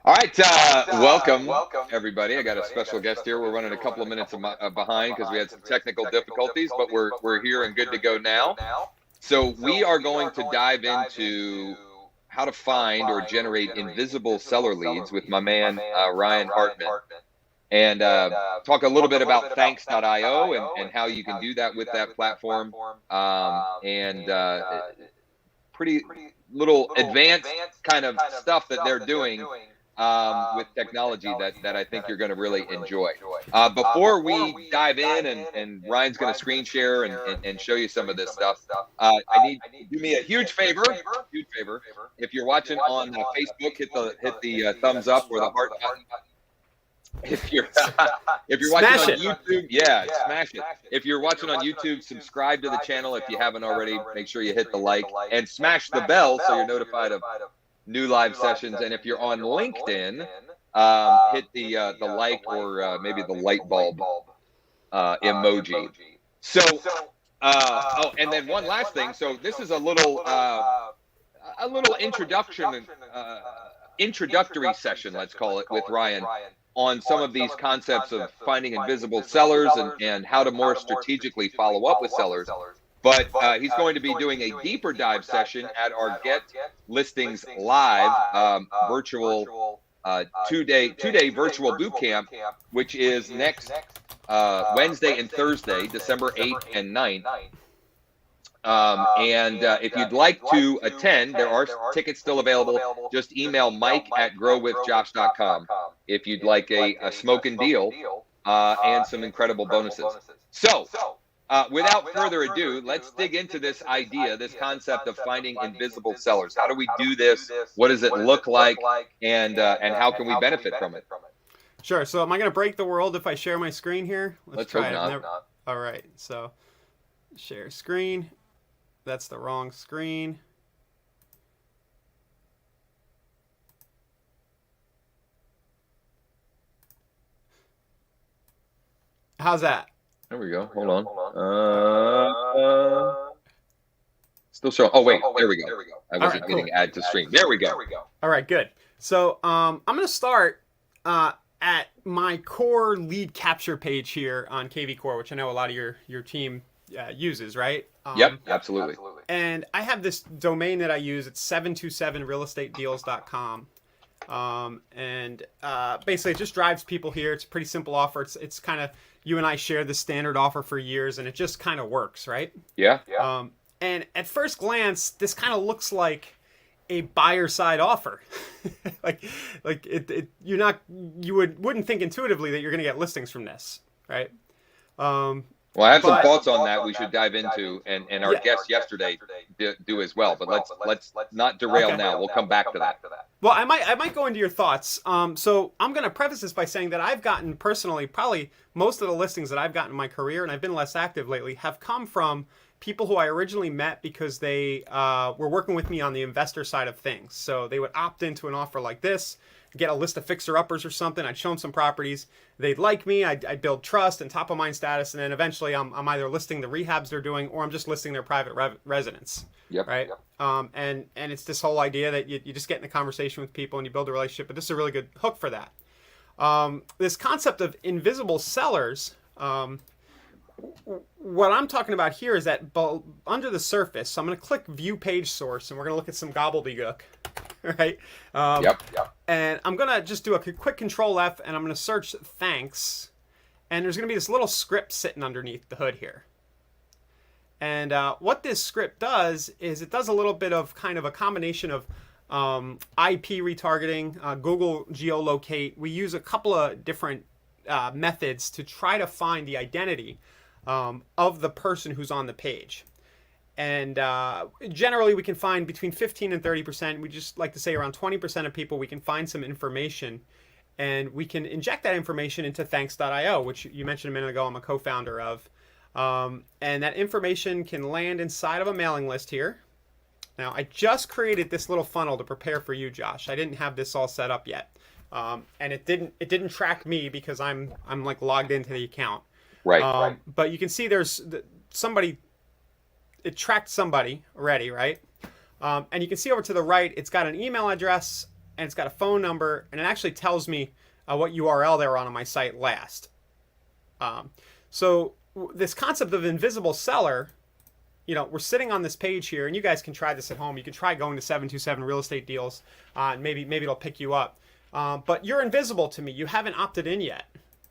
All right, welcome everybody. I got a special guest here. We're running a couple of minutes behind because we had some technical difficulties, but we're here and good to go now. So we are going to dive into how to find or generate invisible seller leads with my man Ryan Hartman, and talk a little bit about thanks.io and how you can do that with that platform, and pretty little advanced kind of stuff that they're doing with technology that I think you're going to really enjoy. Before we dive in and Ryan's going to screen share and show you some of this stuff, I need you to do me a huge favor. If you're watching on Facebook, hit the thumbs up or the heart button. If you're watching on YouTube, smash it. If you're watching on YouTube, subscribe to the channel if you haven't already. Make sure you hit the like and smash the bell so you're notified of new live sessions. And if you're on LinkedIn, hit the like or maybe the light bulb emoji. So, and then one last thing. So this is a little introductory session, let's call it, with Ryan on some of these concepts of finding invisible sellers and how to more strategically follow up with sellers. But he's going to be doing a deeper dive session at our Get Listings Live virtual two-day virtual boot camp, which is next Wednesday and Thursday, December 8th and 9th. If you'd like to attend, there are tickets still available. Just email mike@growwithjosh.com if you'd like a smoking deal and some incredible bonuses. So, without further ado, let's dig into this idea, this concept of finding invisible sellers. How do we do this? What does it look like? And how can we benefit from it? Sure. So am I going to break the world if I share my screen here? Let's try it. All right. So share screen. That's the wrong screen. How's that? There we go. Hold on. Still showing. Oh, wait. There we go. I wasn't getting add to stream. There we go. All right, good. So I'm going to start at my core lead capture page here on KV Core, which I know a lot of your team uses, right? Yep, absolutely. And I have this domain that I use. It's 727realestatedeals.com. Basically it just drives people here. It's a pretty simple offer. It's kind of, you and I share the standard offer for years, and it just kind of works, right? Yeah. And at first glance, this kind of looks like a buyer side offer. like you wouldn't think intuitively that you're going to get listings from this, right? Well, I have some thoughts on that we should dive into, and our guest yesterday do as well. But let's not derail now. We'll come back to that. Well, I might go into your thoughts. So I'm going to preface this by saying that I've gotten personally, probably most of the listings that I've gotten in my career, and I've been less active lately, have come from people who I originally met because they were working with me on the investor side of things. So they would opt into an offer like this, get a list of fixer-uppers or something. I'd show them some properties. They'd like me. I'd build trust and top-of-mind status, and then eventually I'm either listing the rehabs they're doing or I'm just listing their private residence. Yep. Right? Yep. And it's this whole idea that you just get in a conversation with people and you build a relationship, but this is a really good hook for that. This concept of invisible sellers, what I'm talking about here is that under the surface, so I'm going to click View Page Source, and we're going to look at some gobbledygook, right? Yep. And I'm going to just do a quick Control F, and I'm going to search thanks, and there's going to be this little script sitting underneath the hood here. And what this script does is it does a little bit of kind of a combination of IP retargeting, Google geolocate. We use a couple of different methods to try to find the identity of the person who's on the page. And generally we can find between 15 and 30%. We just like to say around 20% of people we can find some information, and we can inject that information into thanks.io, which you mentioned a minute ago I'm a co-founder of. And that information can land inside of a mailing list here. Now I just created this little funnel to prepare for you, Josh. I didn't have this all set up yet. And it didn't track me because I'm like logged into the account. Right. But you can see there's somebody, it tracked somebody already, right? And you can see over to the right, it's got an email address and it's got a phone number, and it actually tells me what URL they were on my site last. So this concept of invisible seller, we're sitting on this page here, and you guys can try this at home. You can try going to 727 Real Estate Deals, and maybe it'll pick you up. But you're invisible to me. You haven't opted in yet.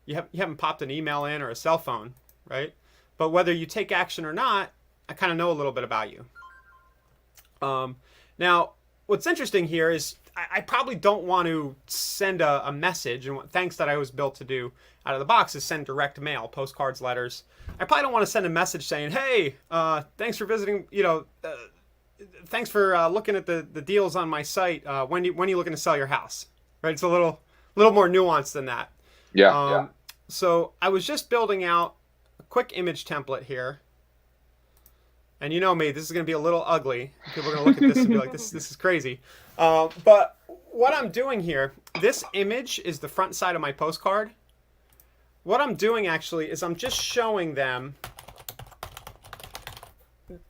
You haven't popped an email in or a cell phone, right? But whether you take action or not, I kind of know a little bit about you. Now, what's interesting here is I probably don't want to send a message, and thanks that I was built to do out of the box is send direct mail, postcards, letters. I probably don't want to send a message saying, hey, thanks for visiting, thanks for looking at the deals on my site. When are you looking to sell your house? Right? It's a little more nuanced than that. Yeah. So I was just building out a quick image template here. And you know me, this is going to be a little ugly. People are going to look at this and be like, this is crazy. But what I'm doing here, this image is the front side of my postcard. What I'm doing actually is I'm just showing them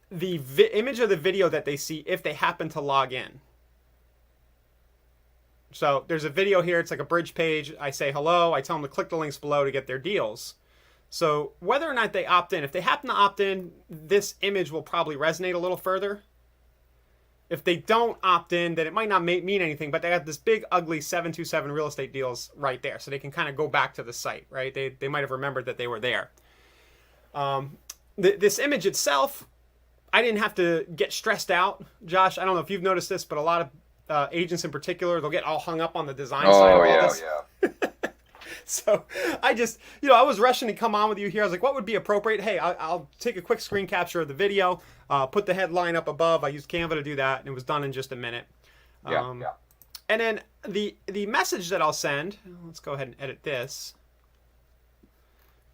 the image of the video that they see if they happen to log in. So there's a video here. It's like a bridge page. I say hello. I tell them to click the links below to get their deals. So whether or not they opt in, if they happen to opt in, this image will probably resonate a little further. If they don't opt in, then it might not mean anything, but they got this big, ugly 727 Real Estate Deals right there. So they can kind of go back to the site, right? They might have remembered that they were there. This image itself, I didn't have to get stressed out. Josh, I don't know if you've noticed this, but a lot of agents in particular, they'll get all hung up on the design side of all this. So I just, I was rushing to come on with you here. I was like, what would be appropriate? Hey, I'll take a quick screen capture of the video, put the headline up above. I used Canva to do that, and it was done in just a minute. And then the message that I'll send, let's go ahead and edit this.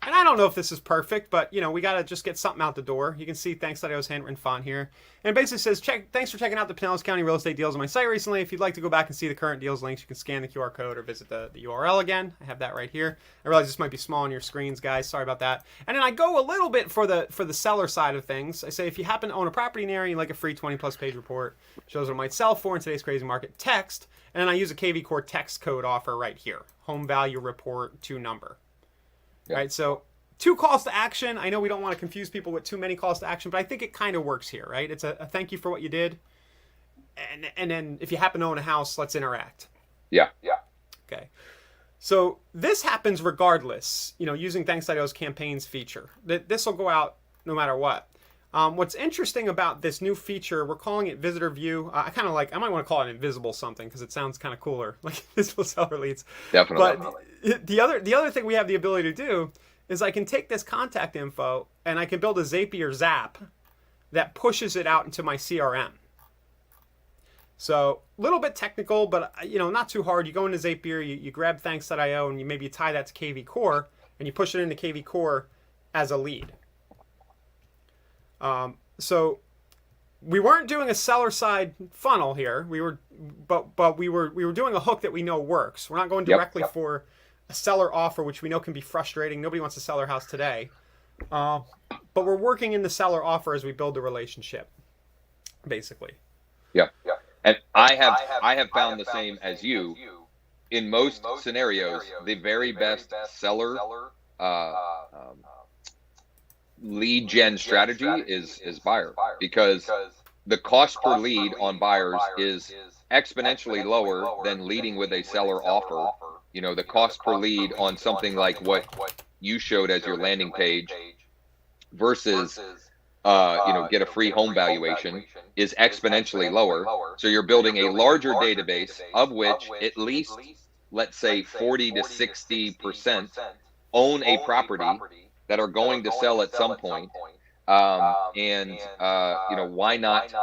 And I don't know if this is perfect, but, we got to just get something out the door. You can see thanks that I was handwritten font here. And it basically says, thanks for checking out the Pinellas County real estate deals on my site recently. If you'd like to go back and see the current deals links, you can scan the QR code or visit the URL again. I have that right here. I realize this might be small on your screens, guys. Sorry about that. And then I go a little bit for the seller side of things. I say, if you happen to own a property in the area, you'd like a free 20-plus page report. Shows what it might sell for in today's crazy market. Text. And then I use a KV Core text code offer right here. Home value report to number. All right, so 2 calls to action. I know we don't want to confuse people with too many calls to action, but I think it kind of works here, right? It's a thank you for what you did. And then if you happen to own a house, let's interact. Yeah. Okay. So this happens regardless, using Thanks.io's campaigns feature. This will go out no matter what. What's interesting about this new feature, we're calling it Visitor View. I might want to call it Invisible something because it sounds kind of cooler, like Visible Seller Leads. Definitely. But the other thing we have the ability to do is I can take this contact info and I can build a Zapier Zap that pushes it out into my CRM. So a little bit technical, but not too hard. You go into Zapier, you grab Thanks.io, and you tie that to KV Core, and you push it into KV Core as a lead. So we weren't doing a seller side funnel here. We were doing a hook that we know works. We're not going directly for a seller offer, which we know can be frustrating. Nobody wants to sell their house today. But we're working in the seller offer as we build the relationship, basically. Yeah. And I have found the same as you. In most scenarios, the very best seller lead gen strategy is buyer, because the cost per lead on buyers is exponentially lower than leading with a seller offer. The cost per lead on something like what you showed as your landing page versus get a free home valuation is exponentially lower. So you're building a larger database of which at least, let's say 40 to 60% own a property that are going to sell at some point. Why not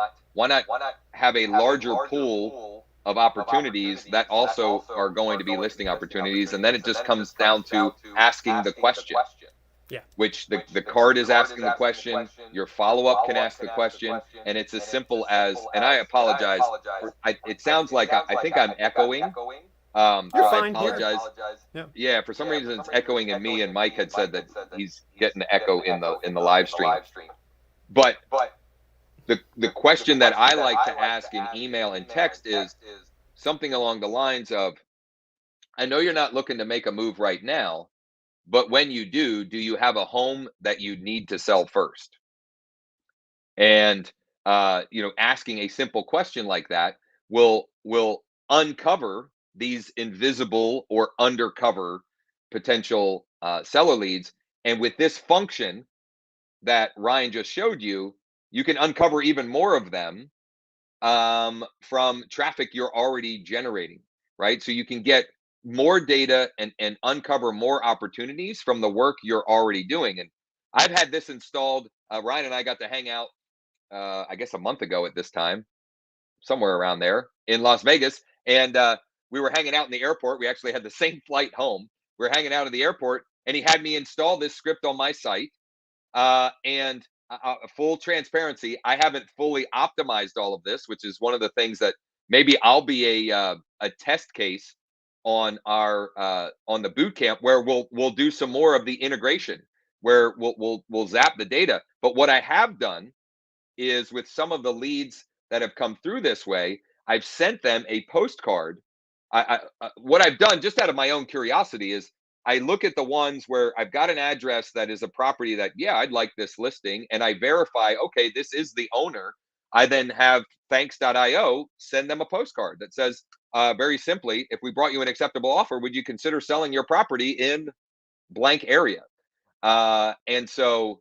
have a larger pool of opportunities that also are going to be listing opportunities? And then it just comes down to asking the question. Yeah. Which the card is asking the question, your follow-up can ask the question, and it's as simple as, and I apologize, it sounds like I think I'm echoing. You're fine. I apologize. Yeah, for some reason it's echoing in me, and Mike had said that he's getting the echo in the live stream. But the question that I like to ask in email and text is, something along the lines of, I know you're not looking to make a move right now, but when you do you have a home that you need to sell first? And asking a simple question like that will uncover these invisible or undercover potential seller leads. And with this function that Ryan just showed you, you can uncover even more of them from traffic you're already generating, right? So you can get more data and uncover more opportunities from the work you're already doing. And I've had this installed. Ryan and I got to hang out, I guess a month ago at this time, somewhere around there in Las Vegas. And we were hanging out in the airport. We actually had the same flight home. We were hanging out at the airport, and he had me install this script on my site. And full transparency, I haven't fully optimized all of this, which is one of the things that maybe I'll be a test case on our on the boot camp, where we'll do some more of the integration, where we'll zap the data. But what I have done is, with some of the leads that have come through this way, I've sent them a postcard. What I've done, just out of my own curiosity, is I look at the ones where I've got an address that is a property that, yeah, I'd like this listing, and I verify, okay, this is the owner. I then have thanks.io send them a postcard that says, very simply, if we brought you an acceptable offer, would you consider selling your property in blank area? And so,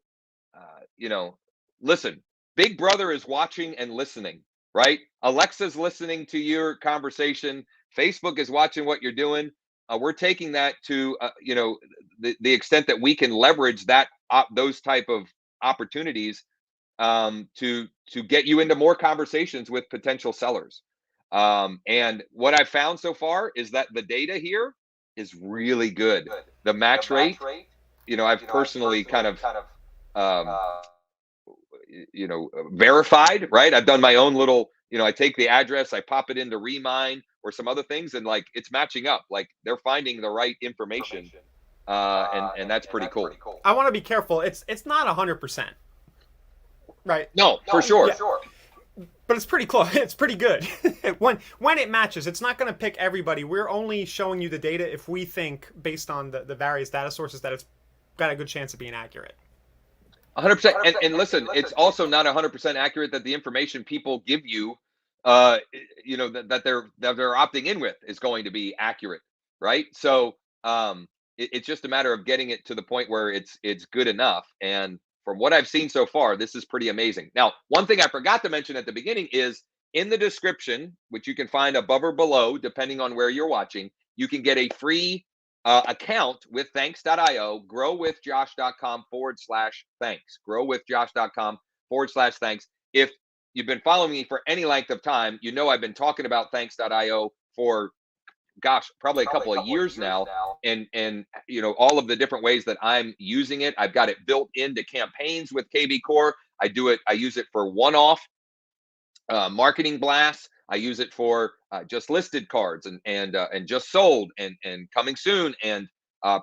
listen, Big Brother is watching and listening, right? Alexa's listening to your conversation. Facebook is watching what you're doing. We're taking that to, the extent that we can leverage that, those type of opportunities, to get you into more conversations with potential sellers. And what I've found so far is that the data here is really good. The match rate, I've personally kind of, um, verified, right? I've done my own little, I take the address, I pop it into Remine or some other things, and like it's matching up. Like they're finding the right information, and that's pretty cool. I want to be careful. It's not 100%, right? No, for sure. But it's pretty close. It's pretty good. when it matches, it's not going to pick everybody. We're only showing you the data if we think, based on the various data sources, that it's got a good chance of being accurate. 100%. And listen, it's also not 100% accurate that the information people give you, that they're opting in with, is going to be accurate, right? So it's just a matter of getting it to the point where it's good enough. And from what I've seen so far, this is pretty amazing. Now, one thing I forgot to mention at the beginning is, in the description, which you can find above or below, depending on where you're watching, you can get a free account with thanks.io, growwithjosh.com/thanks. Growwithjosh.com/thanks. If you've been following me for any length of time, I've been talking about thanks.io for, gosh, probably a couple of years now. And all of the different ways that I'm using it. I've got it built into campaigns with KB Core. I use it for one-off marketing blasts. I use it for just listed cards and just sold and coming soon and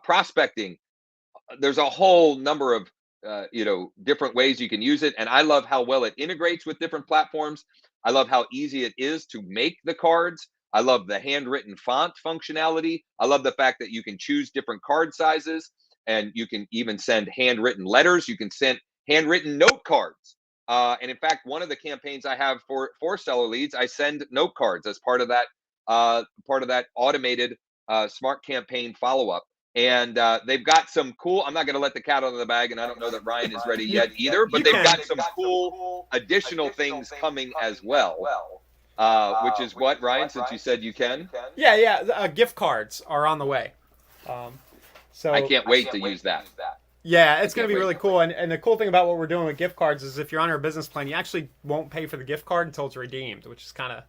prospecting. There's a whole number of different ways you can use it, and I love how well it integrates with different platforms. I love how easy it is to make the cards. I love the handwritten font functionality. I love the fact that you can choose different card sizes, and you can even send handwritten letters. You can send handwritten note cards. And in fact, one of the campaigns I have for seller leads, I send note cards as part of that automated smart campaign follow-up. And they've got some cool, I'm not going to let the cat out of the bag, and I don't know that Ryan is ready yet either, but they've got some cool additional things coming as well. Which is what, Ryan, since you said you can? Yeah. Gift cards are on the way. So I can't wait to use that. Yeah, it's going to be really cool. And the cool thing about what we're doing with gift cards is, if you're on our business plan, you actually won't pay for the gift card until it's redeemed, which is kind of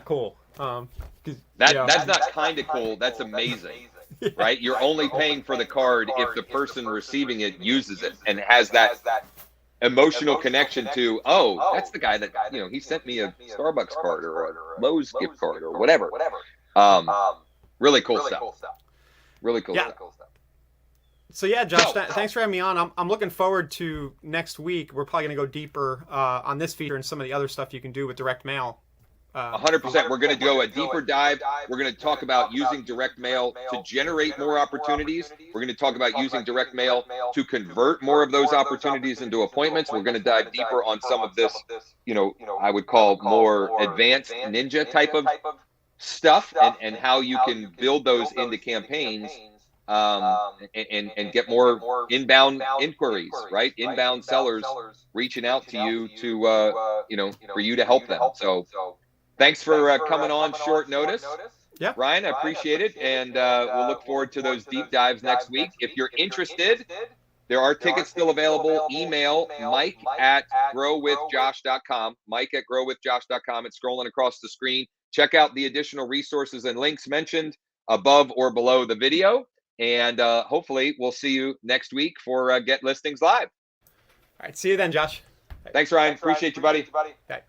cool. That's not kind of cool. That's amazing, right? You're only paying for the card if the person receiving it uses it and has that emotional connection to, oh, that's the guy that, he sent me a Starbucks card or a Lowe's gift card or whatever. Really cool stuff. Really cool stuff. So yeah, Josh, thanks for having me on. I'm looking forward to next week. We're probably going to go deeper on this feature and some of the other stuff you can do with direct mail 100%. We're going to go a deeper dive. We're going to talk about using direct mail to generate more opportunities. We're going to talk about using direct mail to convert more of those opportunities into appointments. We're going to dive deeper on some of this, I would call more advanced ninja type of stuff, and how you can build those into campaigns, and get more inbound inquiries, right? Inbound sellers reaching out to you to, for you to help them. So thanks for coming on short notice. Yeah. Ryan, I appreciate it. And we'll look forward to those deep dives next week. If you're interested, there are tickets still available. Email mike@growwithjosh.com. Mike@growwithjosh.com. It's scrolling across the screen. Check out the additional resources and links mentioned above or below the video. And hopefully we'll see you next week for Get Listings Live. All right. See you then, Josh. Thanks, Ryan. Appreciate you, buddy. Bye.